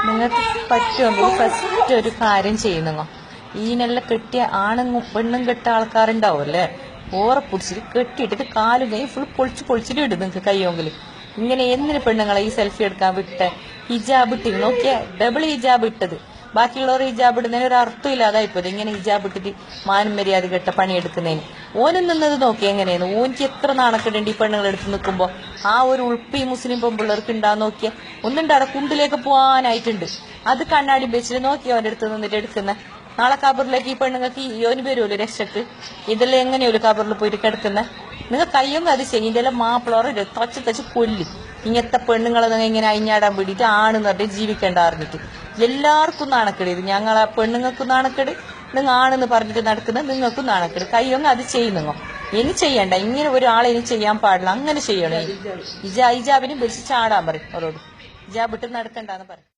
നിങ്ങൾക്ക് പറ്റുമെങ്കിൽ ഫസ്റ്റ് ഒരു കാര്യം ചെയ്യുന്നോ, ഈനെല്ലാം കെട്ടിയ ആണും പെണ്ണും കെട്ട ആൾക്കാരുണ്ടാവുമല്ലേ, ഓറെ പിടിച്ചിട്ട് കെട്ടിയിട്ടിട്ട് കാലും കൈ ഫുൾ പൊളിച്ചിട്ട് ഇടും. നിങ്ങൾക്ക് കയ്യോങ്കിൽ ഇങ്ങനെ എന്തിന് പെണ്ണുങ്ങളെ ഈ സെൽഫി എടുക്കാൻ വിട്ടെ? ഹിജാബ് ഇട്ടിട്ട് നോക്കിയാ ഡബിൾ ഹിജാബ് ഇട്ടത്, ബാക്കിയുള്ളവർ ഹിജാബ് ഇടുന്നതിന് ഒരു അർത്ഥമില്ലാതായിപ്പോയത്. ഇങ്ങനെ ഹിജാബ് ഇട്ടിട്ട് മാനം മര്യാദ കെട്ട പണിയെടുക്കുന്നതിന് ഓനും നിന്നത് നോക്കി എങ്ങനെയാണ്? ഓനിക്ക് എത്ര നാണക്കെടുണ്ട് ഈ പെണ്ണുങ്ങളെടുത്ത് നിൽക്കുമ്പോൾ. ആ ഒരു ഉൾപ്പി മുസ്ലിം പെൺപിള്ളേർക്ക് ഉണ്ടാന്ന് നോക്കിയാൽ ഒന്നുണ്ടാടെ കുണ്ടിലേക്ക് പോകാനായിട്ടുണ്ട്. അത് കണ്ണാടി വെച്ചിട്ട് നോക്കി അവൻ്റെ അടുത്ത് നിന്നിട്ട് എടുക്കുന്ന. നാളെ കബറിലേക്ക് ഈ പെണ്ണുങ്ങൾക്ക് യോന് വരുമല്ലോ രക്ഷക്ക്. ഇതെല്ലാം എങ്ങനെയല്ലോ കബറിൽ പോയിട്ട് കിടക്കുന്ന. നിങ്ങൾ കയ്യൊന്നും അത് ചെയ്യും. ഇതെല്ലാം മാപ്പിളോറെ തച്ച് കൊല്ലും. ഇങ്ങനത്തെ പെണ്ണുങ്ങളെ നിങ്ങൾ ഇങ്ങനെ അയിഞ്ഞാടാൻ വേണ്ടിയിട്ട് ആണെന്ന് പറഞ്ഞിട്ട് ജീവിക്കേണ്ട അറിഞ്ഞിട്ട് എല്ലാവർക്കും നാണക്കേട്. ഇത് ഞങ്ങളെ പെണ്ണുങ്ങൾക്കും നാണക്കേട്, നിങ്ങൾ ആണെന്ന് പറഞ്ഞിട്ട് നടക്കുന്ന നിങ്ങൾക്കും നാണക്കേട്. കയ്യൊന്നും അത് ചെയ്യുന്നോ? ഇനി ചെയ്യണ്ട, ഇങ്ങനെ ഒരാളെ ഇനി ചെയ്യാൻ പാടില്ല. അങ്ങനെ ചെയ്യണേ. ഹിജാബിനും പിടിച്ച് ചാടാൻ പറയും അവരോട്. ഹിജാബ് ഇട്ട് നടക്കണ്ടെന്ന് പറയും.